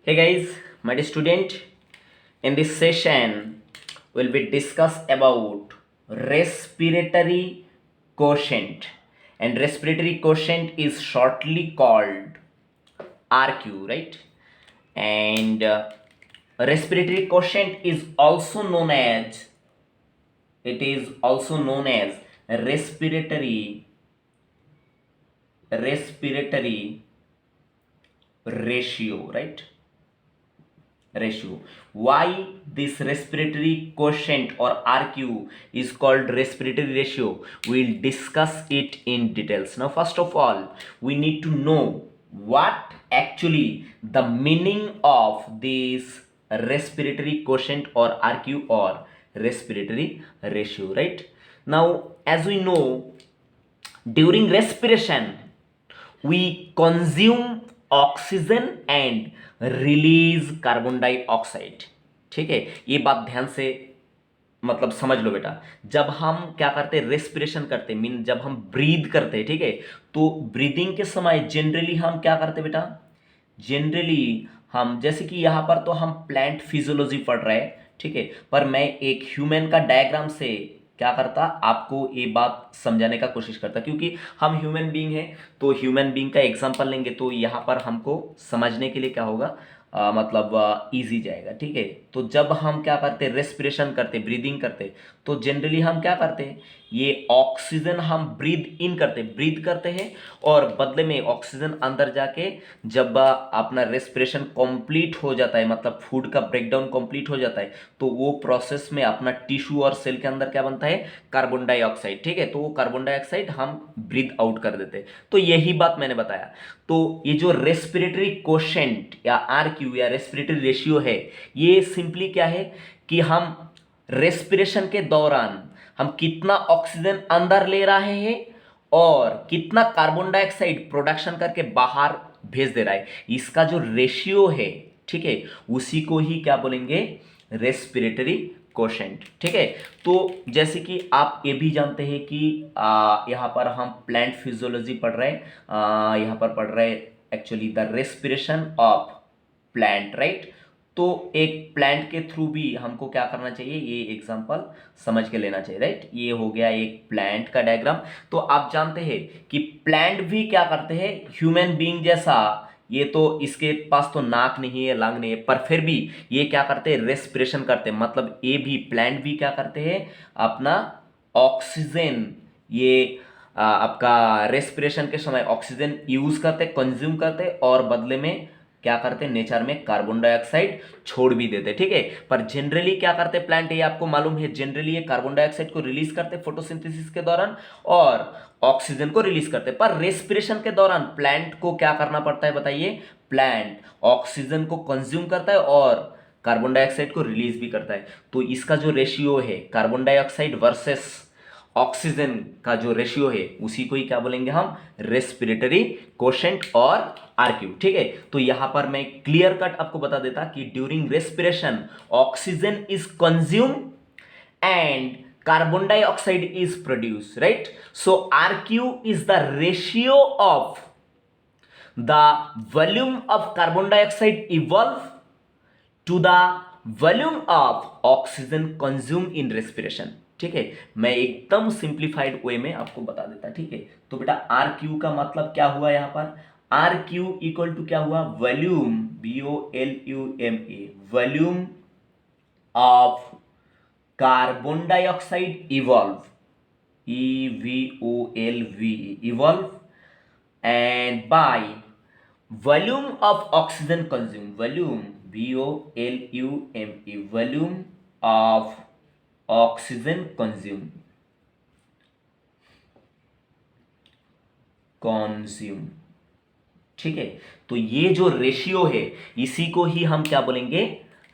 Hey guys, my dear student, in this session we'll be discuss about respiratory quotient, and respiratory quotient is shortly called RQ, right? And respiratory quotient is also known as respiratory ratio, right? Ratio. Why this respiratory quotient or RQ is called respiratory ratio? We'll discuss it in details. Now, first of all, we need to know what actually the meaning of this respiratory quotient or RQ or respiratory ratio, right? Now, as we know, during respiration we consume oxygen and release carbon dioxide. ठीक है, ये बात ध्यान से मतलब समझ लो बेटा। जब हम क्या करते, रेस्पिरेशन करते, मीन जब हम ब्रीद करते, ठीक है, तो ब्रीदिंग के समय जनरली हम क्या करते बेटा, जनरली हम जैसे कि यहां पर तो हम प्लांट फिजियोलॉजी पढ़ रहे हैं, ठीक है, पर मैं एक ह्यूमन का डायग्राम से क्या करता, आपको ये बात समझाने का कोशिश करता, क्योंकि हम ह्यूमन बीइंग हैं तो ह्यूमन बीइंग का एग्जांपल लेंगे तो यहाँ पर हमको समझने के लिए क्या होगा, मतलब इजी जाएगा। ठीक है, तो जब हम क्या करते, रेस्पिरेशन करते, ब्रीदिंग करते, तो जनरली हम क्या करते हैं, ये ऑक्सीजन हम ब्रीद करते हैं, और बदले में ऑक्सीजन अंदर जाके जब अपना रेस्पिरेशन कंप्लीट हो जाता है, मतलब फूड का ब्रेकडाउन कंप्लीट हो जाता है, तो वो प्रोसेस में अपना टिश्यू और सेल के अंदर क्या बनता है, कार्बन डाइऑक्साइड। ठीक है, तो वो कार्बन डाइऑक्साइड हम ब्रीद आउट कर देते हैं। तो यही बात मैंने बताया। तो ये जो रेस्पिरेटरी कोशेंट या RQ या रेस्पिरेटरी रेशियो है, ये सिंपली क्या है कि हम रेस्पिरेशन के दौरान हम कितना ऑक्सीजन अंदर ले रहे हैं और कितना कार्बन डाइऑक्साइड प्रोडक्शन करके बाहर भेज दे रहा है, इसका जो रेशियो है, ठीक है, उसी को ही क्या बोलेंगे, रेस्पिरेटरी कोशेंट। ठीक है, तो जैसे कि आप ये भी जानते हैं कि यहाँ पर हम प्लांट फिजियोलॉजी पढ़ रहे हैं, यहाँ पर पढ़ रहे हैं actually the respiration of plant, right. तो एक प्लांट के थ्रू भी हमको क्या करना चाहिए, ये एग्जांपल समझ के लेना चाहिए, राइट। ये हो गया एक प्लांट का डायग्राम। तो आप जानते हैं कि प्लांट भी क्या करते हैं, ह्यूमन बीइंग जैसा, ये तो इसके पास तो नाक नहीं है, लंग नहीं है, पर फिर भी ये क्या करते हैं, रेस्पिरेशन करते हैं। मतलब ये भी प्लांट भी क्या करते हैं, अपना ऑक्सीजन, ये आपका रेस्पिरेशन के समय ऑक्सीजन यूज करते, कंज्यूम करते, और बदले में क्या करते, नेचर में कार्बन डाइऑक्साइड छोड़ भी देते। ठीक है, पर जनरली क्या करते प्लांट, ये आपको मालूम है, जनरली ये कार्बन डाइऑक्साइड को रिलीज करते फोटोसिंथेसिस के दौरान और ऑक्सीजन को रिलीज करते। पर रेस्पिरेशन के दौरान प्लांट को क्या करना पड़ता है बताइए, प्लांट ऑक्सीजन को कंज्यूम करता है और कार्बन डाइऑक्साइड को रिलीज भी करता है। तो इसका जो रेशियो है, कार्बन डाइऑक्साइड वर्सेस ऑक्सीजन का जो रेशियो है, उसी को ही क्या बोलेंगे हम, रेस्पिरेटरी कोशेंट और RQ। ठीक है, तो यहां पर मैं क्लियर कट आपको बता देता कि during respiration oxygen is consume and carbon dioxide is produced, right? So RQ is the ratio of the volume of carbon dioxide evolve to the volume of oxygen consumed in respiration। ठीक है, मैं एकदम simplified वे में आपको बता देता। ठीक है, तो बेटा RQ का मतलब क्या हुआ, यहां पर RQ इक्वल टू क्या हुआ, volume, VOLUME, volume of carbon dioxide evolve, EVOLVE, evolve, and by volume of oxygen consume, volume, VOLUME, volume of oxygen consume. ठीक है, तो ये जो रेशियो है, इसी को ही हम क्या बोलेंगे,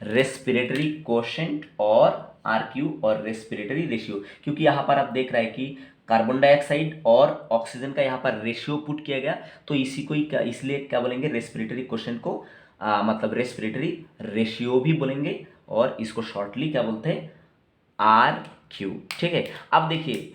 रेस्पिरेटरी कोशेंट और RQ और रेस्पिरेटरी रेशियो। क्योंकि यहां पर आप देख रहे हैं कि कार्बन डाइऑक्साइड और ऑक्सीजन का यहाँ पर रेशियो पुट किया गया, तो इसी को ही इसलिए क्या बोलेंगे, रेस्पिरेटरी कोशेंट को मतलब रेस्पिरेटरी रेशियो भी बोलेंगे, और इसको शॉर्टली क्या बोलते हैं, RQ। ठीक है, अब देखिए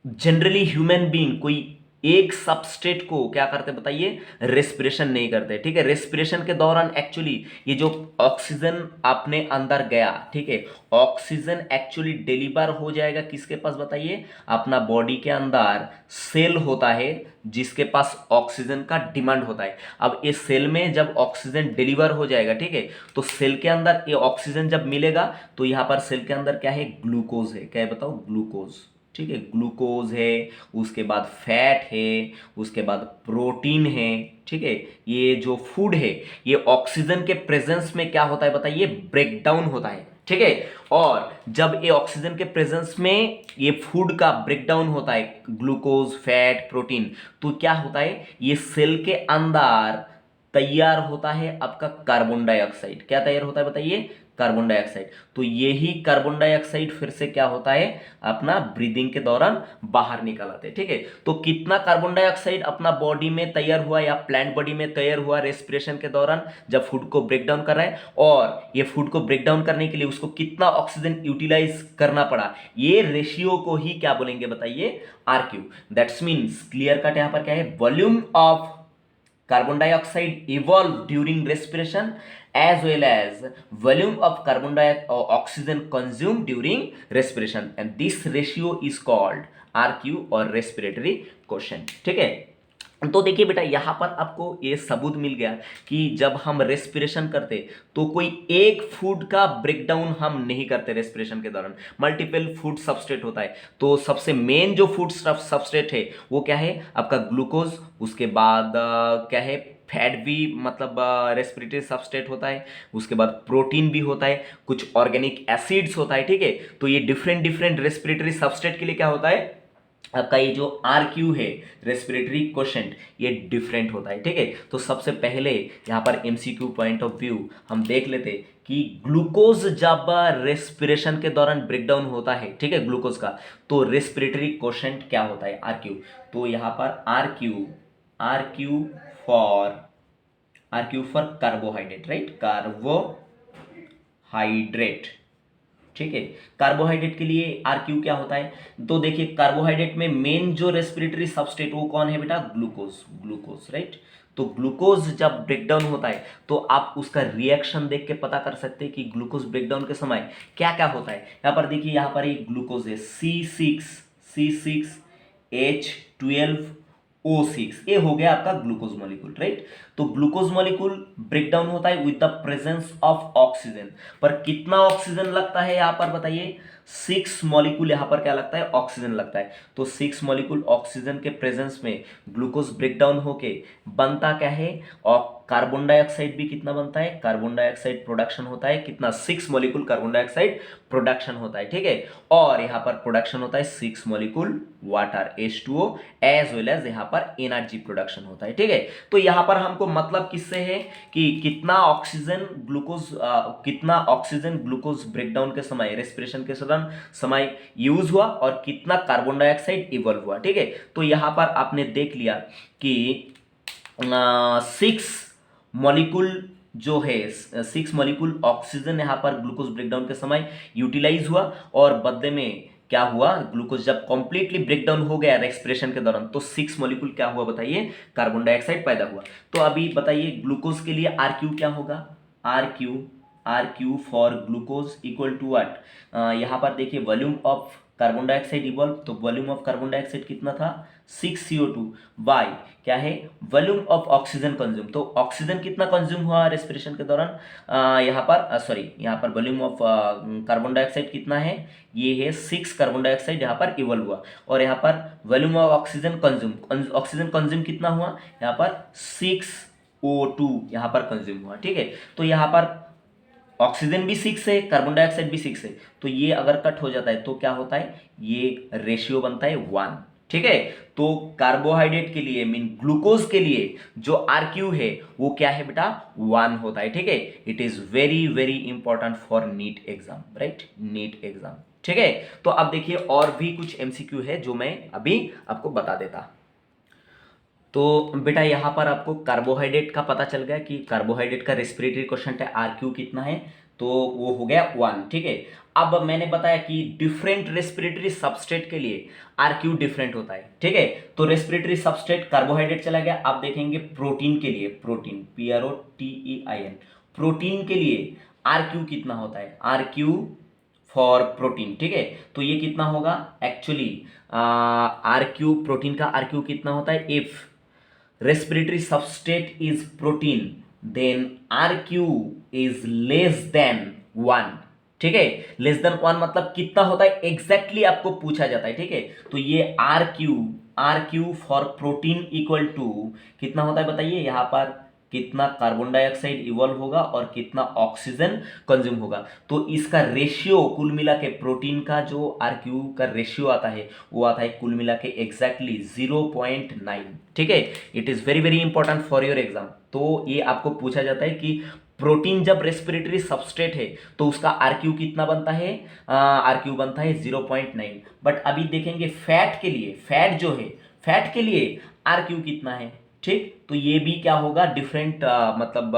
जनरली ह्यूमन बीइंग कोई एक सबस्ट्रेट को क्या करते बताइए, रेस्पिरेशन नहीं करते, ठीक है। रेस्पिरेशन के दौरान एक्चुअली ये जो ऑक्सीजन अपने अंदर गया, ठीक है, ऑक्सीजन एक्चुअली डिलीवर हो जाएगा किसके पास बताइए, अपना बॉडी के अंदर सेल होता है जिसके पास ऑक्सीजन का डिमांड होता है। अब इस सेल में जब ऑक्सीजन डिलीवर हो जाएगा, ठीक है, तो सेल के अंदर ये ऑक्सीजन जब मिलेगा तो यहां पर सेल के अंदर क्या है, ग्लूकोज है, क्या है बताओ, ग्लूकोज, ठीक है, ग्लूकोज है, उसके बाद फैट है, उसके बाद प्रोटीन है, ठीक है। ये जो फूड है ये ऑक्सीजन के प्रेजेंस में क्या होता है बताइए, ब्रेक डाउन होता है, ठीक है। और जब ये ऑक्सीजन के प्रेजेंस में ये फूड का ब्रेकडाउन होता है, ग्लूकोज फैट प्रोटीन, तो क्या होता है, ये सेल के अंदर तैयार होता है आपका कार्बन डाइऑक्साइड। क्या तैयार होता है बताइए, कार्बन डाइऑक्साइड। तो यही कार्बन डाइऑक्साइड फिर से क्या होता है, अपना ब्रीदिंग के दौरान बाहर निकल आते हैं, ठीक है। तो कितना कार्बन डाइऑक्साइड अपना बॉडी में तैयार हुआ या प्लांट बॉडी में तैयार हुआ रेस्पिरेशन के दौरान जब फूड को ब्रेक डाउन कर रहा है, और ये फूड को ब्रेक डाउन करने के लिए उसको कितना ऑक्सीजन यूटिलाइज करना पड़ा, ये रेशियो को ही क्या बोलेंगे बताइए, RQ. That's means clear cut, यहां पर क्या है, volume of carbon dioxide evolve during respiration as well as volume of carbon dioxide or oxygen consumed during respiration, and this ratio is called RQ or respiratory quotient, ठीक है। तो देखिए बेटा यहां पर आपको ये सबूत मिल गया कि जब हम रेस्पिरेशन करते तो कोई एक फूड का ब्रेकडाउन हम नहीं करते रेस्पिरेशन के दौरान, मल्टीपल फूड सबस्ट्रेट होता है। तो सबसे मेन जो फूड सबस्ट्रेट है वो क्या है, आपका ग्लूकोज, उसके बाद क्या है, फैट भी मतलब रेस्पिरेटरी सबस्ट्रेट होता है, उसके बाद प्रोटीन भी होता है, कुछ ऑर्गेनिक एसिड्स होता है, ठीक है। तो ये डिफरेंट डिफरेंट रेस्पिरेटरी सबस्ट्रेट के लिए क्या होता है, आपका ये जो आर क्यू है, रेस्पिरेटरी क्वोशेंट, ये डिफरेंट होता है, ठीक है। तो सबसे पहले यहाँ पर एमसीक्यू पॉइंट ऑफ व्यू हम देख लेते कि ग्लूकोज जब रेस्पिरेशन के दौरान ब्रेकडाउन होता है, ठीक है, ग्लूकोज का, तो रेस्पिरेटरी क्वोशेंट क्या होता है, आर क्यू। तो यहाँ पर R Q for carbohydrate, right, carbohydrate, ठीक है। कार्बोहाइड्रेट के लिए आर क्यू क्या होता है, तो देखिए कार्बोहाइड्रेट में मेन जो रेस्पिरेटरी सबस्ट्रेट वो कौन है बेटा, ग्लूकोज, राइट। तो ग्लूकोज जब ब्रेकडाउन होता है तो आप उसका रिएक्शन देख के पता कर सकते हैं कि ग्लूकोज ब्रेकडाउन के समय क्या क्या होता है। यहाँ पर देखिए, यहाँ पर एक ग्लूकोज है C6H12O6, ये हो गया आपका ग्लूकोज मॉलिक्यूल, राइट। तो ग्लूकोज मॉलिक्यूल ब्रेकडाउन होता है with the presence of oxygen, पर कितना ऑक्सीजन लगता है यहाँ पर बताइए, 6 मॉलिक्यूल यहाँ पर क्या लगता है, ऑक्सीजन लगता है। तो 6 मॉलिक्यूल ऑक्सीजन के प्रेजेंस में ग्लूकोज ब्रेकडाउन होके बनता क्या है, और कार्बन डाइऑक्साइड भी कितना बनता है, कार्बन डाइऑक्साइड प्रोडक्शन होता है कितना, 6 मॉलिक्यूल कार्बन डाइऑक्साइड प्रोडक्शन होता है, ठीक है। और यहाँ पर प्रोडक्शन होता है 6 molecule water H2O, as well as यहाँ पर एनर्जी प्रोडक्शन होता है, ठीक है। तो यहाँ पर हमको मतलब किससे है कि कितना ऑक्सीजन ग्लूकोज ब्रेकडाउन के समय, रेस्पिरेशन के समय यूज हुआ, और कितना कार्बन डाइऑक्साइड इवॉल्व हुआ, ठीक है। तो यहाँ पर आपने देख लिया कि 6 मॉलिक्यूल जो है, 6 मॉलिक्यूल ऑक्सीजन यहाँ पर ग्लूकोज ब्रेकडाउन के समय यूटिलाइज हुआ, और बदले में क्या हुआ, ग्लूकोज जब कंप्लीटली ब्रेकडाउन हो गया रेस्पिरेशन के दौरान तो 6 मॉलिक्यूल क्या हुआ बताइए, कार्बन डाइऑक्साइड पैदा हुआ। तो अभी बताइए ग्लूकोज के लिए आर क्यू क्या होगा, R Q for glucose equal to what, यहाँ पर देखिए volume of carbon dioxide evolve, तो वॉल्यूम ऑफ कार्बन डाइऑक्साइड कितना था, 6CO2 बाय क्या है, वॉल्यूम ऑफ ऑक्सीजन कंज्यूम। तो ऑक्सीजन कितना कंज्यूम हुआ रेस्पिरेशन के दौरान, यहाँ पर वॉल्यूम ऑफ कार्बन डाइऑक्साइड कितना है, ये है 6 कार्बन डाइऑक्साइड यहाँ पर इवॉल्व हुआ, और यहाँ पर वॉल्यूम ऑफ ऑक्सीजन कंज्यूम कितना हुआ, यहाँ पर 6O2 यहाँ पर कंज्यूम हुआ, ठीक है। तो यहाँ पर ऑक्सीजन भी 6 है, कार्बन डाइऑक्साइड भी 6 है, तो ये अगर कट हो जाता है तो क्या होता है, ये रेशियो बनता है 1, ठीक है। तो कार्बोहाइड्रेट के लिए मीन ग्लूकोज के लिए जो आर क्यू है वो क्या है बेटा, 1 होता है, ठीक है। It is very very important for NEET exam, right, NEET exam, ठीक है। तो अब देखिए और भी कुछ एमसीक्यू है जो मैं अभी आपको बता देता। तो बेटा यहाँ पर आपको कार्बोहाइड्रेट का पता चल गया कि कार्बोहाइड्रेट का रेस्पिरेटरी क्वेश्चन है, आर क्यू कितना है। तो वो हो गया 1, ठीक है। अब मैंने बताया कि डिफरेंट रेस्पिरेटरी सबस्ट्रेट के लिए आरक्यू डिफरेंट होता है, ठीक है। तो रेस्पिरेटरी सबस्ट्रेट कार्बोहाइड्रेट चला गया। अब देखेंगे प्रोटीन के लिए, प्रोटीन PROTEIN, प्रोटीन के लिए आरक्यू कितना होता है, आरक्यू फॉर प्रोटीन, ठीक है। तो ये कितना होगा एक्चुअली, आरक्यू प्रोटीन का आरक्यू कितना होता है, if respiratory substrate is protein then RQ is less than 1, ठीक है। लेस देन 1 मतलब कितना होता है एग्जैक्टली आपको पूछा जाता है, ठीक है। तो ये R Q for protein equal to कितना होता है बताइए, यहां पर कितना कार्बन डाइऑक्साइड इवॉल्व होगा और कितना ऑक्सीजन कंज्यूम होगा। तो इसका रेशियो कुल मिला के, प्रोटीन का जो आरक्यू का रेशियो आता है वो आता है कुल मिला के एग्जैक्टली 0.9, ठीक है। It is very very important for your exam. तो ये आपको पूछा जाता है कि प्रोटीन जब रेस्पिरेटरी सबस्ट्रेट है तो उसका आरक्यू कितना बनता है, आरक्यू बनता है 0.9। बट अभी देखेंगे फैट के लिए, फैट जो है, फैट के लिए आरक्यू कितना है, ठीक। तो ये भी क्या होगा डिफरेंट, मतलब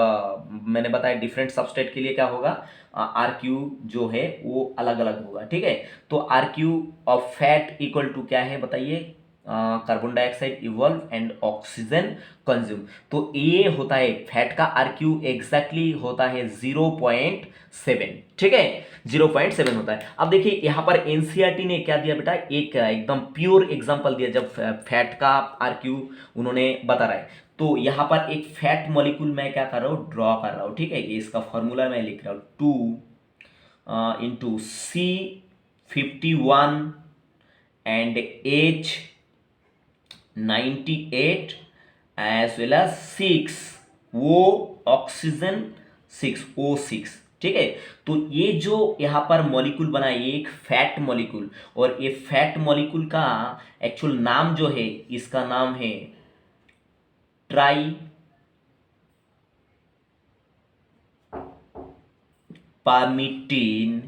मैंने बताया डिफरेंट सबस्ट्रेट के लिए क्या होगा, आरक्यू जो है वो अलग अलग होगा, ठीक है। तो RQ of fat equal to क्या है बताइए, carbon dioxide evolve and oxygen consume. तो ये होता है फैट का आरक्यू एग्जैक्टली होता है 0.7, ठीक है, 0.7 होता है। अब देखिए यहाँ पर एनसीईआरटी ने क्या दिया बेटा, एक एकदम प्योर एग्जांपल दिया जब फैट का आरक्यू उन्होंने बता रहा है। तो यहाँ पर एक फैट मॉलिक्यूल मैं क्या कर रहा हूँ, ड्रॉ कर रहा हूँ, ठीक है। ये इसका फॉर्मूला मैं लिख रहा हूँ, 2 into C51 and H98 as well as 6 वो ऑक्सीजन 6O6, ठीक है। तो ये जो यहाँ पर मॉलिक्यूल बना है ये एक फैट मॉलिक्यूल, और ये फैट मॉलिक्यूल का एक्चुअल नाम जो है, इसका नाम है ट्राइपामिटीन,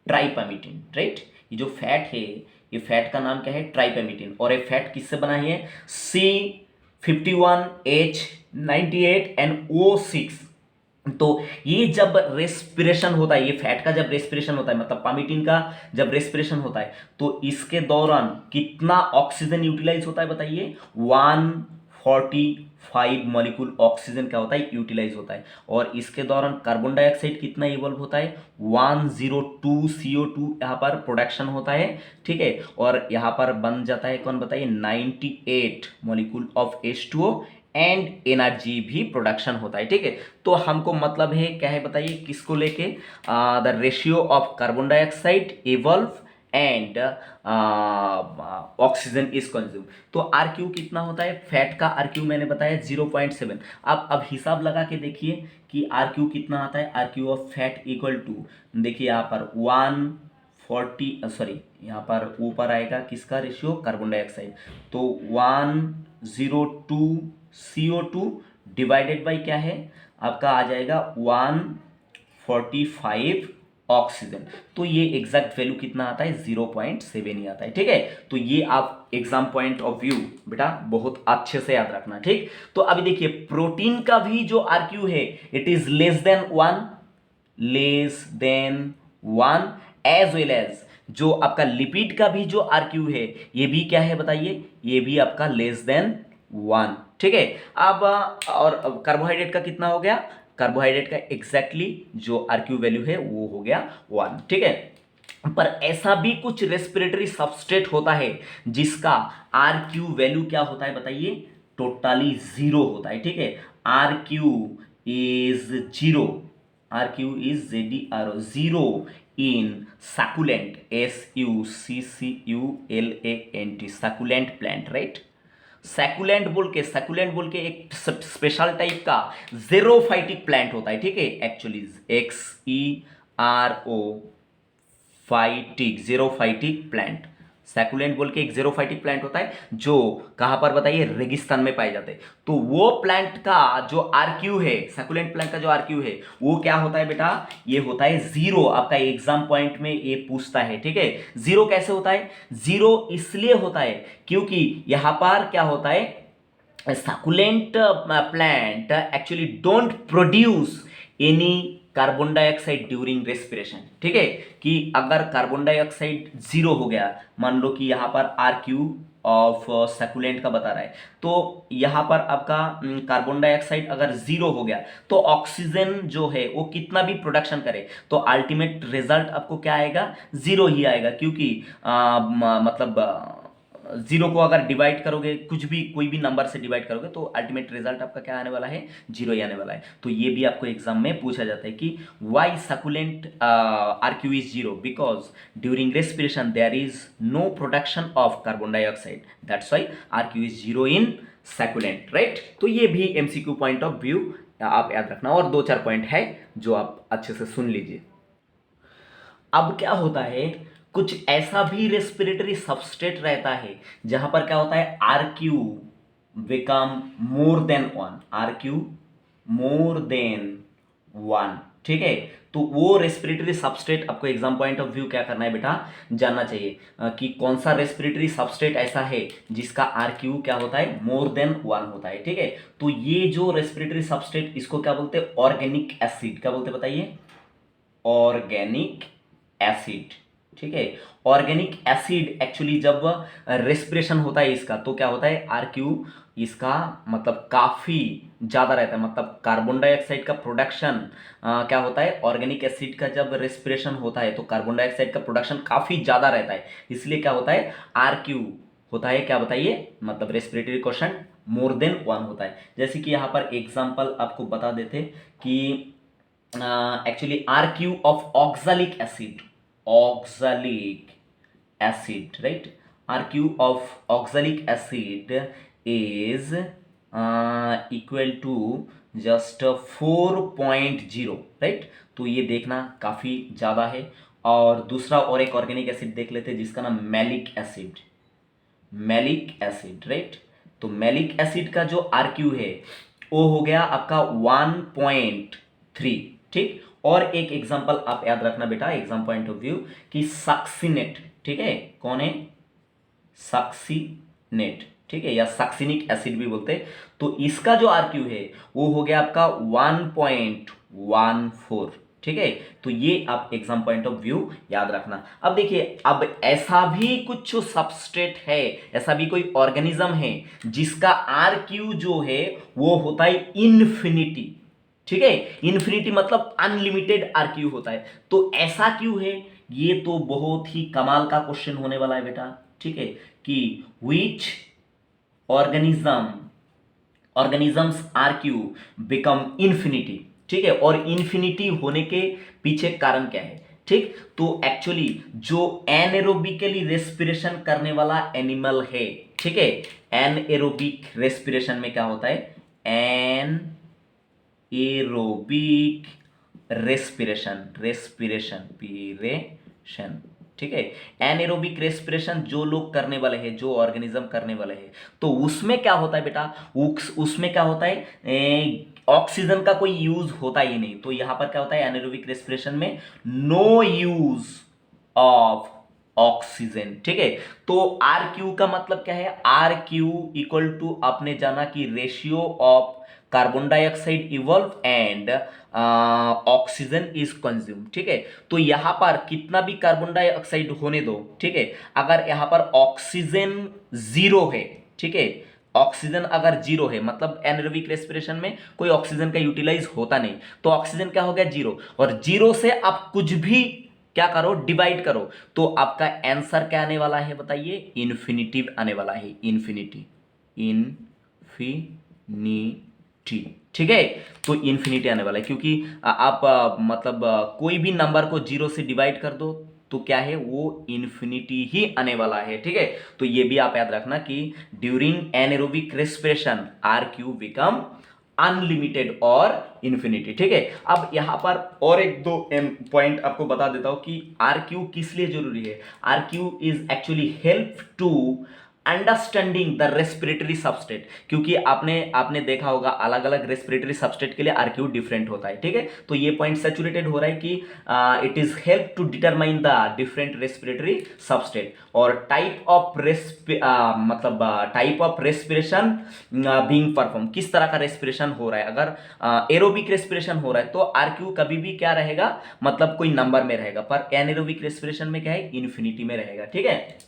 ट्राइपामिटीन, राइट। ये जो फैट है, ये फैट का नाम क्या है, ट्राइपेमिटिन। और ये फैट किससे बना है, C51H98NO6। तो ये जब रेस्पिरेशन होता है, ये फैट का जब रेस्पिरेशन होता है, मतलब पामिटिन का जब रेस्पिरेशन होता है, तो इसके दौरान कितना ऑक्सीजन यूटिलाइज होता है बताइए, 145 मॉलिक्यूल ऑक्सीजन क्या होता है, यूटिलाइज होता है। और इसके दौरान कार्बन डाइऑक्साइड कितना इवॉल्व होता है, 102 CO2 यहाँ पर प्रोडक्शन होता है, ठीक है। और यहाँ पर बन जाता है कौन बताइए, 98 molecule of H2O and energy भी प्रोडक्शन होता है, ठीक है। तो हमको मतलब है क्या है बताइए, किसको लेके, the ratio of carbon dioxide evolve and oxygen is consume. तो आरक्यू कितना होता है, फैट का आरक्यू मैंने बताया 0.7। अब हिसाब लगा के देखिए कि आरक्यू कितना आता है, RQ of fat equal to, देखिए यहाँ पर 140, सॉरी यहाँ पर ऊपर आएगा किसका रेशियो, कार्बन डाइऑक्साइड। तो 102 CO2 डिवाइडेड बाई क्या है आपका, आ जाएगा 145 ऑक्सीजन। तो ये एग्जैक्ट वैल्यू कितना आता है, 0.7 ही आता है, ठीक है। तो ये आप एग्जाम पॉइंट ऑफ व्यू बेटा बहुत अच्छे से याद रखना, ठीक। तो अभी देखिए प्रोटीन का भी जो आरक्यू है it is less than 1 as well as जो आपका लिपिड का भी जो आरक्यू है ये भी क्या है बताइए, ये भी आपका लेस देन 1, ठीक है। अब और कार्बोहाइड्रेट का कितना हो गया, कार्बोहाइड्रेट का एग्जैक्टली जो आरक्यू वैल्यू है वो हो गया 1, ठीक है। पर ऐसा भी कुछ रेस्पिरेटरी सबस्ट्रेट होता है जिसका आरक्यू वैल्यू क्या होता है बताइए, टोटली जीरो होता है, ठीक है। RQ is zero, RQ is zero in succulent, SUCCULANT, succulent plant, right. Succulent बोल के एक स्पेशल टाइप का जेरोफाइटिक प्लांट होता है, ठीक है। Actually XERO phytic, xerophytic plant, succulent बोल के एक जेरोफाइटिक प्लांट होता है जो कहां पर बताइए, रेगिस्तान में पाए जाते हैं। तो वो प्लांट का जो आरक्यू है, सैकुलेंट प्लांट का जो आरक्यू है वो क्या होता है बेटा, ये होता है जीरो। आपका एग्जाम पॉइंट में ये पूछता है, ठीक है। जीरो कैसे होता है, जीरो इसलिए होता है क्योंकि यहां पर क्या होता है, succulent plant actually don't produce any carbon dioxide during respiration, ठीक है, कि अगर कार्बन डाइऑक्साइड जीरो हो गया, मान लो कि यहाँ पर RQ ऑफ सकुलेंट का बता रहा है, तो यहाँ पर आपका कार्बन डाइऑक्साइड अगर जीरो हो गया तो ऑक्सीजन जो है वो कितना भी प्रोडक्शन करे तो अल्टीमेट रिजल्ट आपको क्या आएगा, जीरो ही आएगा, क्योंकि मतलब जीरो को अगर डिवाइड करोगे, कुछ भी कोई भी नंबर से डिवाइड करोगे तो अल्टीमेट रिजल्ट आपका क्या आने वाला है, जीरो ही आने वाला है। तो ये भी आपको एग्जाम में पूछा जाता है कि why succulent RQ is zero, because during respiration there is no production of carbon dioxide, that's why RQ is zero in succulent, right. तो ये भी MCQ पॉइंट ऑफ व्यू आप याद रखना, और 2-4 पॉइंट है जो आप अच्छे से सुन लीजिए। अब क्या होता है, कुछ ऐसा भी रेस्पिरेटरी सबस्ट्रेट रहता है जहां पर क्या होता है, RQ become more than one, RQ मोर देन वन, ठीक है। तो वो रेस्पिरेटरी सबस्ट्रेट आपको एग्जाम पॉइंट ऑफ व्यू क्या करना है बेटा, जानना चाहिए कि कौन सा रेस्पिरेटरी सबस्ट्रेट ऐसा है जिसका RQ क्या होता है, मोर देन वन होता है, ठीक है। तो ये जो रेस्पिरेटरी सबस्ट्रेट, इसको क्या बोलते हैं, ऑर्गेनिक एसिड, क्या बोलते हैं बताइए, ऑर्गेनिक एसिड, ठीक है। ऑर्गेनिक एसिड एक्चुअली जब रेस्पिरेशन होता है इसका, तो क्या होता है, RQ इसका मतलब काफी ज्यादा रहता है, मतलब कार्बन डाइऑक्साइड का प्रोडक्शन क्या होता है, ऑर्गेनिक एसिड का जब रेस्पिरेशन होता है तो कार्बन डाइऑक्साइड का प्रोडक्शन काफी ज्यादा रहता है, इसलिए क्या होता है, RQ होता है, क्या बताइए, मतलब रेस्पिरेटरी क्वेश्चन मोर देन वन होता है। जैसे कि यहाँ पर एग्जाम्पल आपको बता देते कि actually RQ of oxalic acid, right? RQ of oxalic acid is equal to just 4.0, right? तो ये देखना काफी ज्यादा है। और दूसरा और एक ऑर्गेनिक एसिड देख लेते हैं जिसका नाम मैलिक एसिड, राइट। तो मैलिक एसिड का जो RQ है वो हो गया आपका 1.3, ठीक। और एक एग्जांपल आप याद रखना बेटा एग्जाम पॉइंट ऑफ व्यू कि सक्सिनेट, ठीक है, कौन है, सक्सिनेट, ठीक है, या सक्सिनिक एसिड भी बोलते हैं। तो इसका जो RQ है वो हो गया आपका 1.14, ठीक है। तो ये आप एग्जाम पॉइंट ऑफ व्यू याद रखना। अब देखिए, अब ऐसा भी कुछ सबस्ट्रेट है, ऐसा भी कोई ऑर्गेनिज्म है जिसका RQ जो है वो होता है इन्फिनिटी, ठीक है। इन्फिनिटी मतलब अनलिमिटेड RQ होता है। तो ऐसा क्यों है, ये तो बहुत ही कमाल का क्वेश्चन होने वाला है बेटा, ठीक है, कि विच organisms RQ बिकम इन्फिनिटी, ठीक है। और इन्फिनिटी होने के पीछे कारण क्या है, ठीक। तो एक्चुअली जो एनएरोबिकली रेस्पिरेशन करने वाला एनिमल है, ठीक है, एनएरोबिक रेस्पिरेशन में क्या होता है, एरोबिक रेस्पिरेशन, ठीक है। एनएरोबिक रेस्पिरेशन जो लोग करने वाले हैं, जो ऑर्गेनिज्म करने वाले हैं, तो उसमें क्या होता है बेटा, उसमें क्या होता है, ऑक्सीजन का कोई यूज होता ही नहीं। तो यहां पर क्या होता है, एनएरोबिक रेस्पिरेशन में नो यूज ऑफ ऑक्सीजन, ठीक है। तो RQ का मतलब क्या है, RQ इक्वल टू आपने जाना कि ratio of carbon dioxide evolve and oxygen is consume, ठीक है। तो यहां पर कितना भी कार्बन डाइऑक्साइड होने दो, ठीक है, अगर यहां पर ऑक्सीजन जीरो है, ठीक है, ऑक्सीजन अगर जीरो है मतलब एनएरोबिक रेस्पिरेशन में कोई ऑक्सीजन का यूटिलाइज होता नहीं, तो ऑक्सीजन क्या हो गया, जीरो। और जीरो से आप कुछ भी क्या करो, डिवाइड करो, तो आपका आंसर क्या आने वाला है बताइए, इन्फिनिटी आने वाला है, इन्फिनिटी, ठीक है। तो इन्फिनिटी आने वाला है, क्योंकि आप मतलब कोई भी नंबर को जीरो से डिवाइड कर दो तो क्या है, वो इन्फिनिटी ही आने वाला है, ठीक है। तो ये भी आप याद रखना कि during anaerobic respiration RQ become unlimited और इन्फिनिटी, ठीक है। अब यहां पर और एक दो पॉइंट आपको बता देता हूं कि RQ किस लिए जरूरी है। RQ is actually help to understanding the respiratory substrate, क्योंकि आपने देखा होगा अलग अलग रेस्पिरेटरी सबस्टेट के लिए आरक्यू डिफरेंट होता है, ठीक है। तो ये पॉइंट सैचुरेटेड हो रहा है कि it is help to determine the different respiratory substrate और type of respiration being perform, किस तरह का रेस्पिरेशन हो रहा है। अगर एरोबिक रेस्पिरेशन हो रहा है तो आरक्यू कभी भी क्या रहेगा, मतलब कोई नंबर में रहेगा, पर एनएरोबिक रेस्पिरेशन में क्या है, इन्फिनिटी में रहेगा, ठीक है।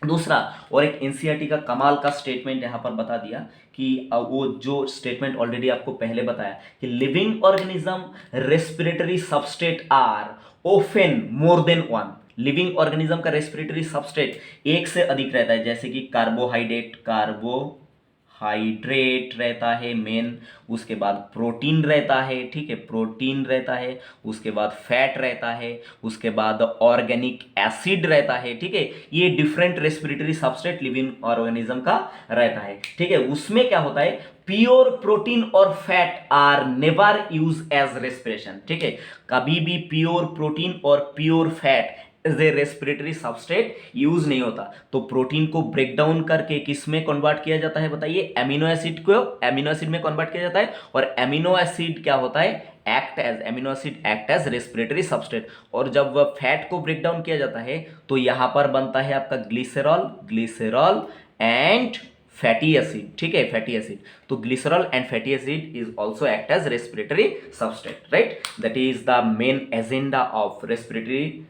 दूसरा, और एक एनसीईआरटी का कमाल का स्टेटमेंट यहां पर बता दिया कि वो जो स्टेटमेंट ऑलरेडी आपको पहले बताया कि living organism respiratory substrate are often more than one. Living organism का रेस्पिरेटरी सबस्टेट एक से अधिक रहता है, जैसे कि कार्बोहाइड्रेट रहता है मेन, उसके बाद प्रोटीन रहता है, ठीक है, प्रोटीन रहता है, उसके बाद फैट रहता है, उसके बाद ऑर्गेनिक एसिड रहता है, ठीक है। ये different respiratory substrate living organism का रहता है, ठीक है। उसमें क्या होता है, प्योर प्रोटीन और fat are never use as respiration, ठीक है। कभी भी प्योर प्रोटीन और pure fat as a respiratory substrate use नहीं होता। तो प्रोटीन को ब्रेक डाउन करके किस में कन्वर्ट किया जाता है बताइए, एमिनो एसिड को एमिनो एसिड में कन्वर्ट किया जाता है, और एमिनो एसिड क्या होता है, amino acid act as respiratory substrate. और जब वह फैट को ब्रेक डाउन किया जाता है तो यहां पर बनता है आपका ग्लिसरॉल एंड फैटी एसिड, ठीक है, फैटी एसिड। तो glycerol and fatty acid is also act as respiratory substrate, right. That is the main agenda of respiratory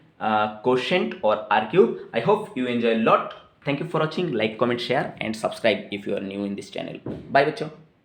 quotient or RQ. I hope you enjoy a lot. Thank you for watching. Like, comment, share and subscribe if you are new in this channel. Bye बच्चों.